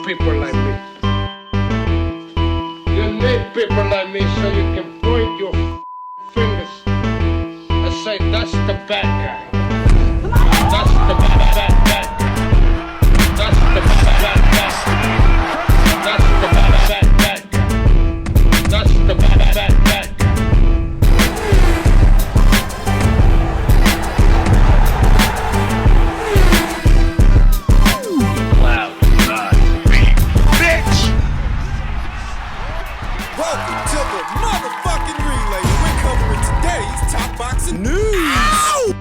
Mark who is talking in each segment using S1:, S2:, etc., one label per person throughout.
S1: people like me. You need people like me so you can point your fingers and say, that's the bad guy. That's the bad guy. That's the bad guy. That's the bad guy. That's the bad guy.
S2: Welcome to the motherfucking relay. We're covering today's top boxing news. Ow!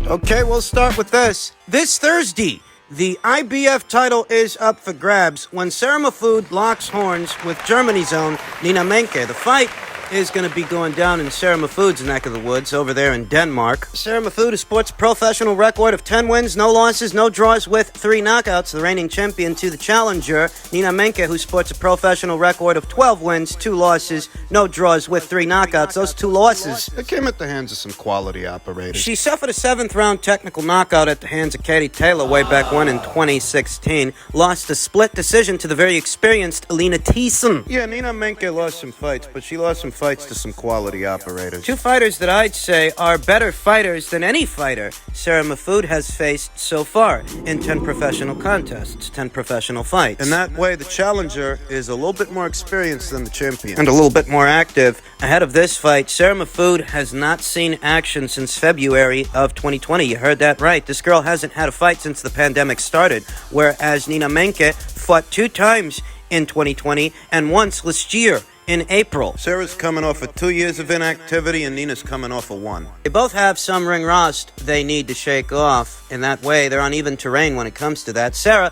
S3: Okay, we'll start with this. This Thursday, the IBF title is up for grabs when Sarah Mahfoud locks horns with Germany's own Nina Menke. The fight is going to be going down in Sarah Mahfoud's neck of the woods over there in Denmark. Sarah Mahfoud, who sports a professional record of 10 wins, no losses, no draws with 3 knockouts, the reigning champion to the challenger, Nina Menke, who sports a professional record of 12 wins, 2 losses, no draws with 3 knockouts. Those 2 losses,
S4: It came at the hands of some quality operators.
S3: she suffered a 7th-round technical knockout at the hands of Katie Taylor way back when in 2016. Lost a split decision to the very experienced Alina Thiessen.
S4: Yeah, Nina Menke lost some fights, but she lost some fights to some quality operators.
S3: 2 fighters that I'd say are better fighters than any fighter Sarah Mahfoud has faced so far in 10 professional contests, 10 professional fights.
S4: In that way, the challenger is a little bit more experienced than the champion.
S3: And a little bit more active. Ahead of this fight, Sarah Mahfoud has not seen action since February of 2020. You heard that right. This girl hasn't had a fight since the pandemic started, whereas Nina Menke fought 2 times in 2020 and once last year in April.
S4: Sarah's coming off of 2 years of inactivity, and Nina's coming off of 1.
S3: They both have some ring rust they need to shake off. In that way, they're on even terrain when it comes to that. Sarah,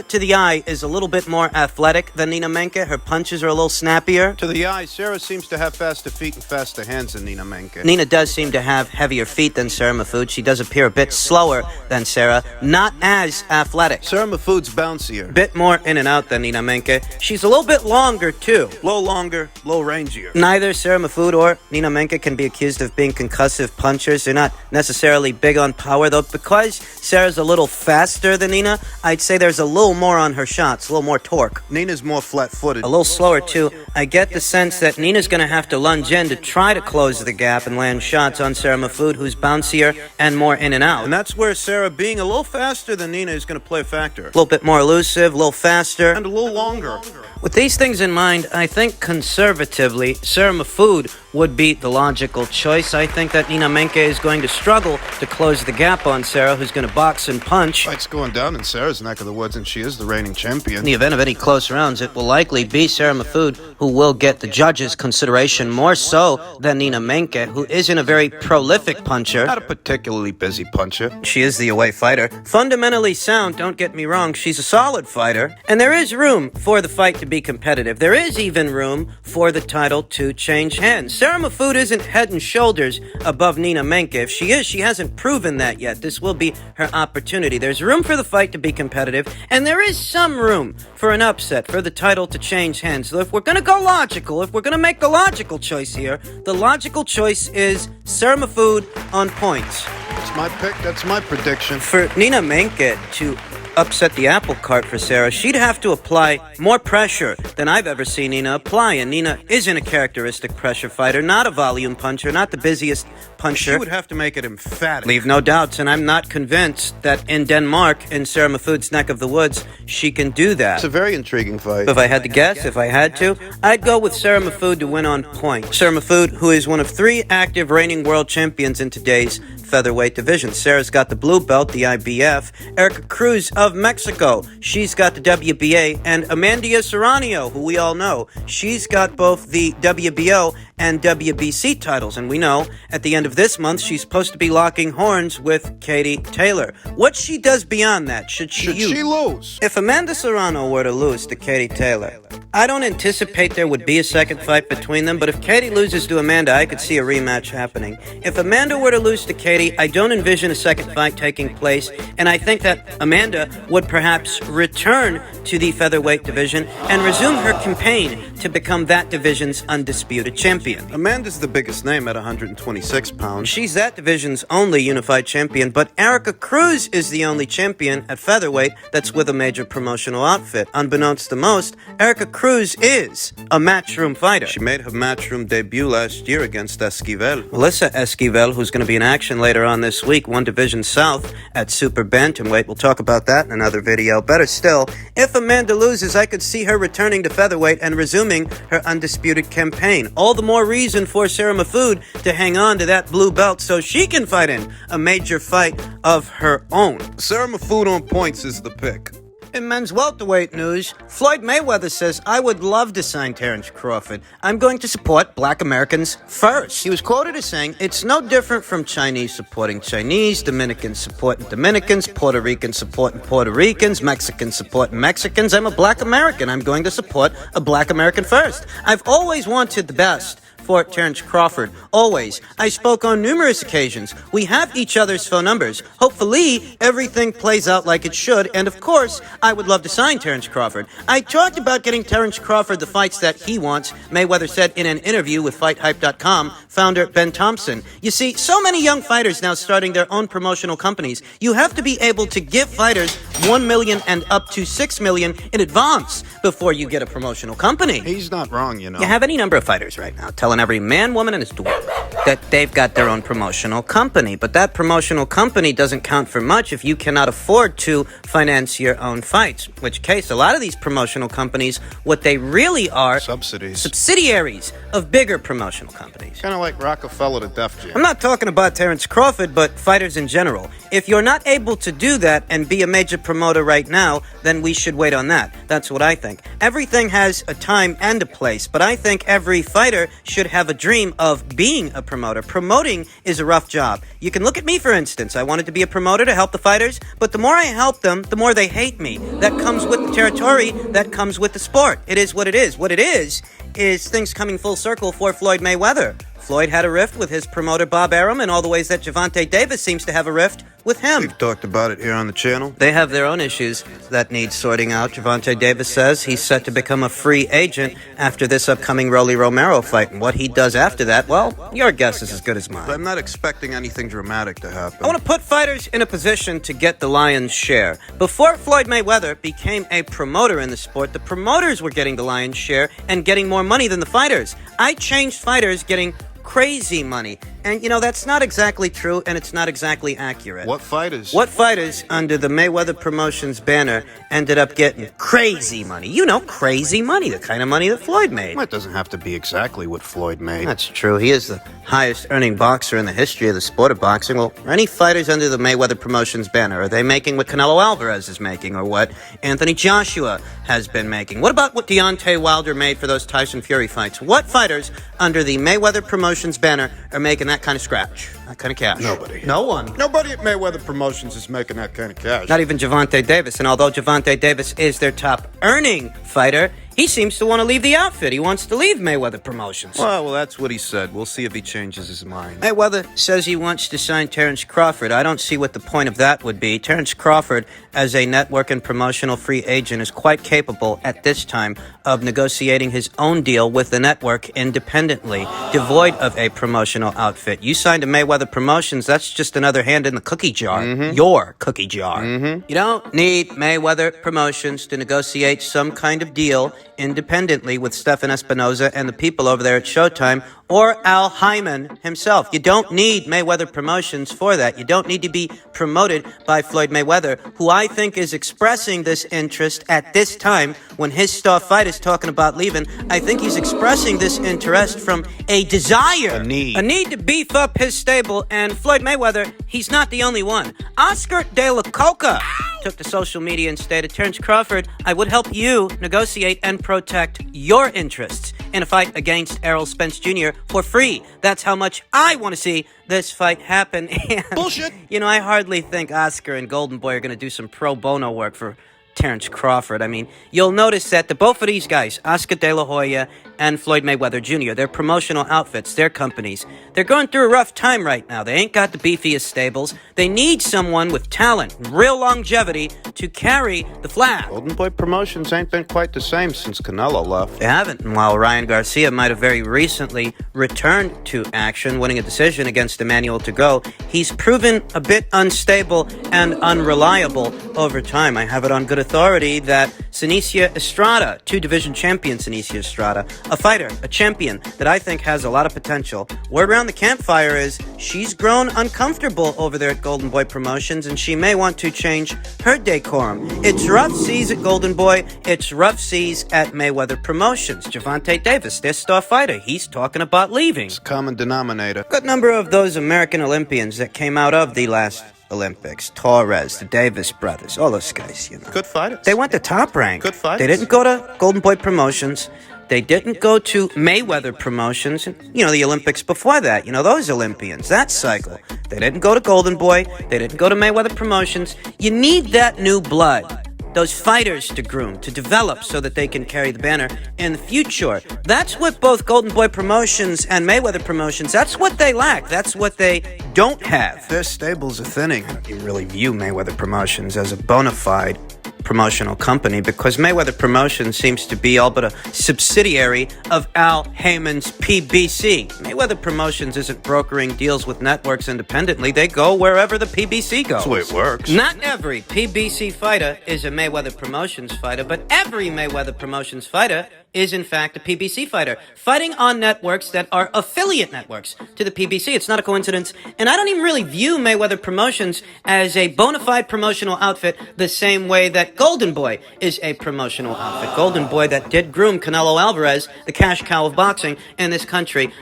S3: to the eye, is a little bit more athletic than Nina Menke. Her punches are a little snappier.
S4: To the eye, Sarah seems to have faster feet and faster hands than Nina Menke.
S3: Nina does seem to have heavier feet than Sarah Mahfoud. She does appear a bit slower than Sarah, not as athletic.
S4: Sarah Mahfoud's bouncier.
S3: Bit more in and out than Nina Menke. She's a little bit longer, too.
S4: Longer, low rangier.
S3: Neither Sarah Mahfoud or Nina Menke can be accused of being concussive punchers. They're not necessarily big on power, though. Because Sarah's a little faster than Nina, I'd say there's a little more on her shots, a little more torque.
S4: Nina's more flat-footed.
S3: A little slower, too. I get the sense that Nina's going to have to lunge in to try to close the gap and land shots on Sarah Mahfoud, who's bouncier and more in and out.
S4: And that's where Sarah, being a little faster than Nina, is going to play a factor.
S3: A little bit more elusive, a little faster.
S4: And a little longer.
S3: With these things in mind, I think conservatively, Sarah Mahfoud would be the logical choice. I think that Nina Menke is going to struggle to close the gap on Sarah, who's going to box and punch.
S4: Fight's going down in Sarah's neck of the woods, and she is the reigning champion.
S3: In the event of any close rounds, it will likely be Sarah Mahfoud who will get the judges' consideration more so than Nina Menke, who isn't a very prolific puncher.
S4: Not a particularly busy puncher.
S3: She is the away fighter. Fundamentally sound, don't get me wrong, she's a solid fighter. And there is room for the fight to be competitive. There is even room for the title to change hands. Sarah Mahfoud isn't head and shoulders above Nina Menke. If she is, she hasn't proven that yet. This will be her opportunity. There's room for the fight to be competitive, and there is some room for an upset, for the title to change hands. So if we're going to go logical, if we're going to make the logical choice here, the logical choice is Sarah Mahfoud on points.
S4: That's my pick. That's my prediction.
S3: For Nina Menke to upset the apple cart for Sarah, she'd have to apply more pressure than I've ever seen Nina apply. And Nina isn't a characteristic pressure fighter, not a volume puncher, not the busiest puncher.
S4: She would have to make it emphatic.
S3: Leave no doubts, and I'm not convinced that in Denmark, in Sarah Mahfoud's neck of the woods, she can do that.
S4: It's a very intriguing fight.
S3: If I had to guess, if I had to, I'd go with Sarah Mahfoud to win on points. Sarah Mahfoud, who is one of 3 active reigning world champions in today's featherweight division. Sarah's got the blue belt, the IBF. Erica Cruz of Mexico, she's got the WBA. And Amandia Serrano, who we all know, she's got both the WBO and WBC titles. And we know at the end of this month, she's supposed to be locking horns with Katie Taylor. What she does beyond that, should she
S4: lose?
S3: If Amanda Serrano were to lose to Katie Taylor, I don't anticipate there would be a second fight between them, but if Katie loses to Amanda, I could see a rematch happening. If Amanda were to lose to Katie, I don't envision a second fight taking place, and I think that Amanda would perhaps return to the featherweight division and resume her campaign to become that division's undisputed champion.
S4: Amanda's the biggest name at 126 pounds.
S3: She's that division's only unified champion, but Erica Cruz is the only champion at featherweight that's with a major promotional outfit. Unbeknownst to most, Erica Cruz is a matchroom fighter.
S4: She made her matchroom debut last year against Esquivel.
S3: Melissa Esquivel, who's going to be in action later on this week, one division south at super bantamweight. We'll talk about that in another video. Better still, if Amanda loses, I could see her returning to featherweight and resuming her undisputed campaign. All the more reason for Sarah Mafude to hang on to that blue belt so she can fight in a major fight of her own.
S4: Sarah Mafude on points is the pick.
S3: In men's welterweight news, Floyd Mayweather says, I would love to sign Terence Crawford. I'm going to support black Americans first. He was quoted as saying, it's no different from Chinese supporting Chinese, Dominicans supporting Dominicans, Puerto Ricans supporting Puerto Ricans, Mexicans supporting Mexicans. I'm a black American. I'm going to support a black American first. I've always wanted the best for Terence Crawford. Always. I spoke on numerous occasions. We have each other's phone numbers. Hopefully, everything plays out like it should, and of course, I would love to sign Terence Crawford. I talked about getting Terence Crawford the fights that he wants, Mayweather said in an interview with FightHype.com founder Ben Thompson. You see, so many young fighters now starting their own promotional companies. You have to be able to give fighters $1 million and up to $6 million in advance before you get a promotional company.
S4: He's not wrong, you know.
S3: You have any number of fighters right now telling every man, woman, and his dwarf that they've got their own promotional company. But that promotional company doesn't count for much if you cannot afford to finance your own fights. In which case, a lot of these promotional companies, what they really are... subsidiaries of bigger promotional companies.
S4: Kind of like Rockefeller to Def Jam.
S3: I'm not talking about Terence Crawford, but fighters in general. If you're not able to do that and be a major promoter right now, then we should wait on that. That's what I think. Everything has a time and a place, but I think every fighter should have a dream of being a promoter. Promoting is a rough job. You can look at me, for instance. I wanted to be a promoter to help the fighters, but the more I help them, the more they hate me. That comes with the territory. That comes with the sport. It is what it is. What it is things coming full circle for Floyd Mayweather. Floyd had a rift with his promoter Bob Arum in all the ways that Gervonta Davis seems to have a rift with him.
S4: We've talked about it here on the channel.
S3: They have their own issues that need sorting out. Gervonta Davis says he's set to become a free agent after this upcoming Rolly Romero fight. And what he does after that, well, your guess is as good as mine.
S4: I'm not expecting anything dramatic to happen.
S3: I want to put fighters in a position to get the lion's share. Before Floyd Mayweather became a promoter in the sport, the promoters were getting the lion's share and getting more money than the fighters. I changed fighters getting crazy money. And, you know, that's not exactly true, and it's not exactly accurate.
S4: What fighters?
S3: What fighters under the Mayweather Promotions banner ended up getting crazy money? You know, crazy money, the kind of money that Floyd made.
S4: Well, it doesn't have to be exactly what Floyd made.
S3: That's true. He is the highest earning boxer in the history of the sport of boxing. Well, are any fighters under the Mayweather Promotions banner, are they making what Canelo Alvarez is making, or what Anthony Joshua has been making? What about what Deontay Wilder made for those Tyson Fury fights? What fighters under the Mayweather Promotions banner are making that kind of scratch, that kind of cash?
S4: Nobody.
S3: No one.
S4: Nobody at Mayweather Promotions is making that kind of cash.
S3: Not even Gervonta Davis. And although Gervonta Davis is their top earning fighter, he seems to want to leave the outfit. He wants to leave Mayweather Promotions.
S4: Well, that's what he said. We'll see if he changes his mind.
S3: Mayweather says he wants to sign Terence Crawford. I don't see what the point of that would be. Terence Crawford, as a network and promotional free agent, is quite capable at this time of negotiating his own deal with the network independently, devoid of a promotional outfit. You signed to Mayweather Promotions, that's just another hand in the cookie jar. Your cookie jar. You don't need Mayweather Promotions to negotiate some kind of deal independently with Stefan Espinoza and the people over there at Showtime, or Al Hyman himself. You don't need Mayweather Promotions for that. You don't need to be promoted by Floyd Mayweather, who I think is expressing this interest at this time when his star fight is talking about leaving. I think he's expressing this interest from a desire, a need to beef up his stable, and Floyd Mayweather, he's not the only one. Oscar De La Coca took to social media and stated, Terence Crawford, I would help you negotiate and protect your interests in a fight against Errol Spence Jr. for free. That's how much I want to see this fight happen. And,
S4: bullshit!
S3: You know, I hardly think Oscar and Golden Boy are going to do some pro bono work for Terrence Crawford. I mean, you'll notice that both of these guys, Oscar De La Hoya and Floyd Mayweather Jr., their promotional outfits, their companies, they're going through a rough time right now. They ain't got the beefiest stables. They need someone with talent, real longevity, to carry the flag.
S4: Golden Boy Promotions ain't been quite the same since Canelo left.
S3: They haven't, and while Ryan Garcia might have very recently returned to action, winning a decision against Emmanuel Tagoe, he's proven a bit unstable and unreliable over time. I have it on good authority that Senicia Estrada, two-division champion Senicia Estrada, a fighter, a champion that I think has a lot of potential. Word around the campfire is she's grown uncomfortable over there at Golden Boy Promotions, and she may want to change her decorum. It's rough seas at Golden Boy. It's rough seas at Mayweather Promotions. Gervonta Davis, their star fighter, he's talking about leaving.
S4: It's a common denominator.
S3: Good number of those American Olympians that came out of the last Olympics. Torres, the Davis brothers, all those guys, you know.
S4: Good fighters.
S3: They went to Top Rank.
S4: Good fighters.
S3: They didn't go to Golden Boy Promotions. They didn't go to Mayweather Promotions, you know, the Olympics before that, you know, those Olympians, that cycle. They didn't go to Golden Boy. They didn't go to Mayweather Promotions. You need that new blood, those fighters to groom, to develop so that they can carry the banner in the future. That's what both Golden Boy Promotions and Mayweather Promotions, that's what they lack. That's what they don't have.
S4: Their stables are thinning.
S3: You really view Mayweather Promotions as a bona fide promotional company because Mayweather Promotions seems to be all but a subsidiary of Al Heyman's PBC. Mayweather Promotions isn't brokering deals with networks independently. They go wherever the PBC goes.
S4: That's the way it works.
S3: Not every PBC fighter is a Mayweather Promotions fighter, but every Mayweather Promotions fighter is in fact a PBC fighter, fighting on networks that are affiliate networks to the PBC. It's not a coincidence, and I don't even really view Mayweather Promotions as a bona fide promotional outfit the same way that Golden Boy is a promotional outfit. Golden Boy that did groom Canelo Alvarez, the cash cow of boxing in this country.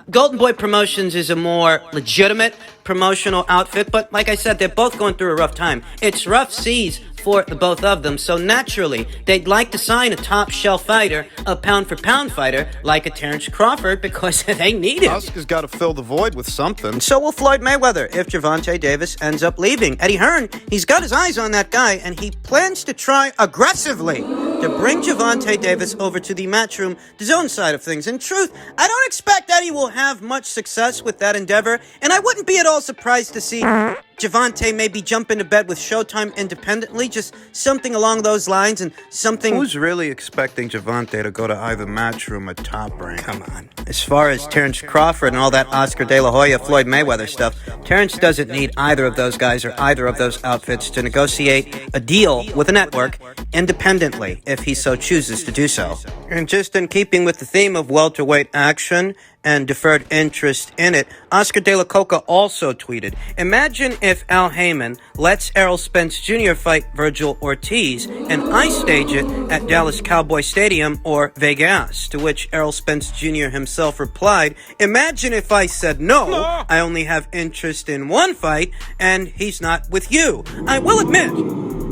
S3: Golden Boy Promotions is a more legitimate promotional outfit, but like I said, they're both going through a rough time. It's rough seas for the both of them, so naturally they'd like to sign a top shelf fighter, a pound for pound fighter like a Terrence Crawford, because they need it.
S4: Oscar's got to fill the void with something.
S3: So will Floyd Mayweather if Gervonta Davis ends up leaving. Eddie Hearn, he's got his eyes on that guy, and he plans to try aggressively to bring Gervonta Davis over to the Matchroom, the zone side of things. In truth, I don't expect Eddie will have much success with that endeavor, and I wouldn't be at all surprised to see Gervonta maybe jump into bed with Showtime independently, just something along those lines, and something...
S4: Who's really expecting Gervonta to go to either Matchroom or Top Rank?
S3: Come on. As far as Terrence Crawford and all that Oscar De La Hoya, Floyd Mayweather stuff, Terrence doesn't need either of those guys or either of those outfits to negotiate a deal with a network independently, if he so chooses to do so. And just in keeping with the theme of welterweight action and deferred interest in it, Oscar De La Coca also tweeted, "Imagine if Al Heyman lets Errol Spence Jr. fight Virgil Ortiz and I stage it at Dallas Cowboy Stadium or Vegas," to which Errol Spence Jr. himself replied, "Imagine if I said no, I only have interest in one fight and he's not with you." I will admit,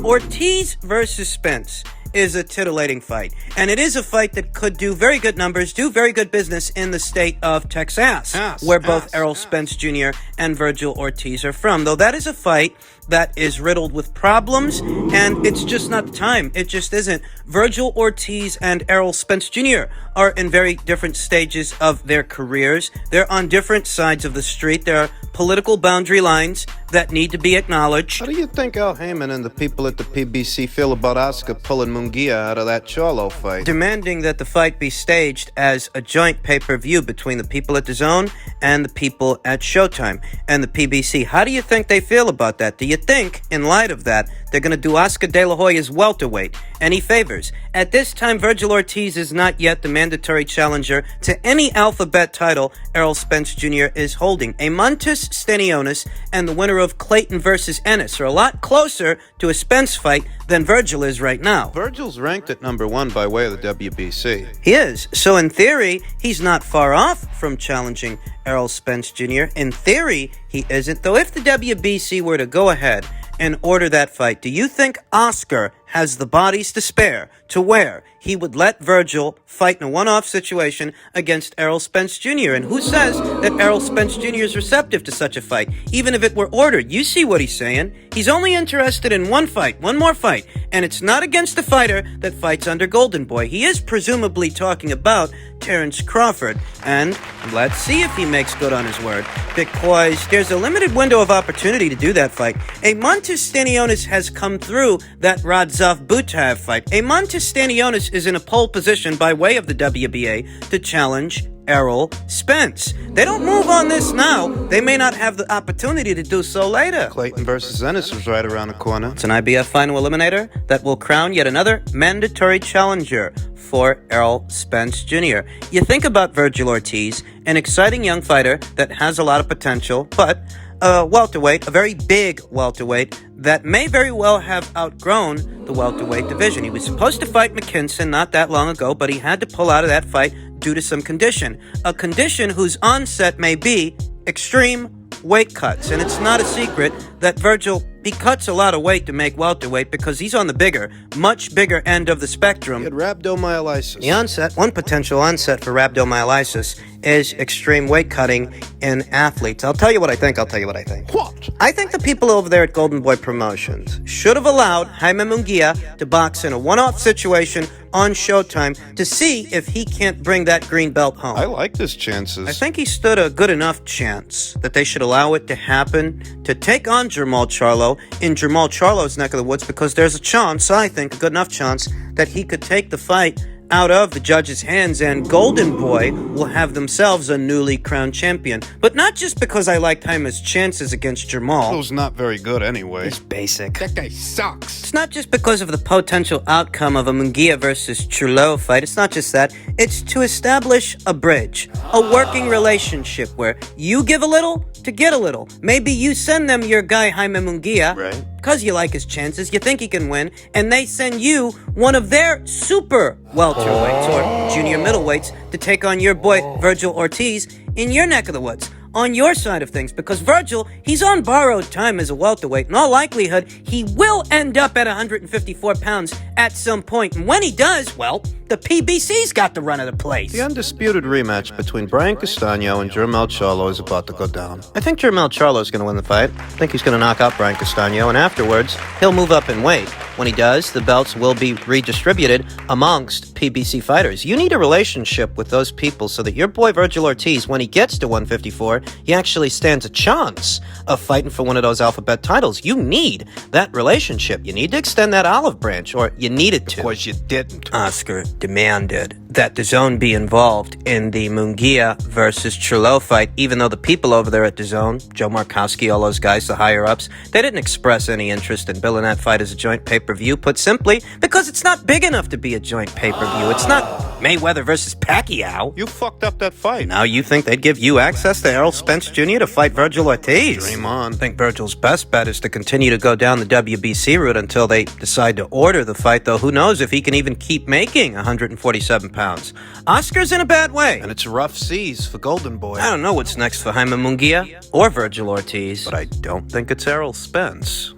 S3: Ortiz versus Spence is a titillating fight, and it is a fight that could do very good numbers, do very good business in the state of Texas, where both Errol Spence Jr. and Virgil Ortiz are from, though that is a fight that is riddled with problems, and it's just not the time. It just isn't. Virgil Ortiz and Errol Spence Jr. are in very different stages of their careers. They're on different sides of the street. There are political boundary lines that need to be acknowledged.
S4: How do you think Al Heyman and the people at the PBC feel about Oscar pulling Munguia out of that Cholo fight?
S3: Demanding that the fight be staged as a joint pay-per-view between the people at DAZN and the people at Showtime and the PBC. How do you think they feel about that? Do you think, in light of that, they're going to do Oscar De La Hoya's welterweight any favors? At this time, Virgil Ortiz is not yet the mandatory challenger to any alphabet title Errol Spence Jr. is holding. Montes Stenionis and the winner of Clayton versus Ennis are a lot closer to a Spence fight than Virgil is right now.
S4: Virgil's ranked at number 1 by way of the WBC.
S3: He is. So in theory, he's not far off from challenging Errol Spence Jr. In theory, he isn't. Though if the WBC were to go ahead and order that fight, do you think Oscar has the bodies to spare to where he would let Virgil fight in a one-off situation against Errol Spence Jr. And who says that Errol Spence Jr. is receptive to such a fight, even if it were ordered? You see what he's saying. He's only interested in one fight, one more fight, and it's not against the fighter that fights under Golden Boy. He is presumably talking about Terence Crawford, and let's see if he makes good on his word, because there's a limited window of opportunity to do that fight. A Stanionis has come through that Radzov Butaev fight. A Stanionis is in a pole position by way of the WBA to challenge Errol Spence. They don't move on this now. They may not have the opportunity to do so later.
S4: Clayton versus Ennis was right around the corner.
S3: It's an IBF final eliminator that will crown yet another mandatory challenger for Errol Spence Jr. You think about Virgil Ortiz, an exciting young fighter that has a lot of potential, but a welterweight, a very big welterweight, that may very well have outgrown the welterweight division. He was supposed to fight McKinson not that long ago, but he had to pull out of that fight due to some condition. A condition whose onset may be extreme weight cuts. And it's not a secret that Virgil, he cuts a lot of weight to make welterweight because he's on the bigger, much bigger end of the spectrum.
S4: He had rhabdomyolysis.
S3: The onset, one potential onset for rhabdomyolysis is extreme weight cutting in athletes. I'll tell you what I think.
S4: What?
S3: I think the people over there at Golden Boy Promotions should have allowed Jaime Munguia to box in a one-off situation on Showtime to see if he can't bring that green belt home.
S4: I like his chances.
S3: I think he stood a good enough chance that they should allow it to happen to take on Jermall Charlo in Jermall Charlo's neck of the woods, because there's a chance, I think, a good enough chance, that he could take the fight out of the judge's hands, and Golden Boy will have themselves a newly crowned champion. But not just because I liked Jaime's chances against Jermall.
S4: It was not very good anyway.
S3: It's basic.
S2: That guy sucks.
S3: It's not just because of the potential outcome of a Munguia versus Chulo fight. It's not just that. It's to establish a bridge, a working relationship where you give a little to get a little. Maybe you send them your guy Jaime Munguia,
S4: Right.
S3: because you like his chances, you think he can win, and they send you one of their super welterweights or junior middleweights to take on your boy Virgil Ortiz in your neck of the woods, on your side of things, because Virgil, he's on borrowed time as a welterweight. In all likelihood, he will end up at 154 pounds at some point, and when he does, well, the PBC's got the run of the place.
S4: The undisputed rematch between Brian Castano and Jermall Charlo is about to go down.
S3: I think Jermall Charlo is going to win the fight. I think he's going to knock out Brian Castano, and afterwards, he'll move up in weight. When he does, the belts will be redistributed amongst PBC fighters. You need a relationship with those people so that your boy Virgil Ortiz, when he gets to 154, he actually stands a chance of fighting for one of those alphabet titles. You need that relationship. You need to extend that olive branch, or you needed to.
S4: Because you didn't.
S3: Oscar demanded that DAZN be involved in the Munguia versus Chulo fight, even though the people over there at DAZN, Joe Markowski, all those guys, the higher-ups, they didn't express any interest in billing that fight as a joint pay-per-view, put simply, because it's not big enough to be a joint pay-per-view. It's not Mayweather versus Pacquiao.
S4: You fucked up that fight.
S3: Now you think they'd give you access to Errol Spence Jr. to fight Virgil Ortiz?
S4: Dream on.
S3: I think Virgil's best bet is to continue to go down the WBC route until they decide to order the fight, though who knows if he can even keep making 147 pounds. Oscar's in a bad way.
S4: And it's rough seas for Golden Boy.
S3: I don't know what's next for Jaime Munguia or Virgil Ortiz,
S4: But I don't think it's Errol Spence.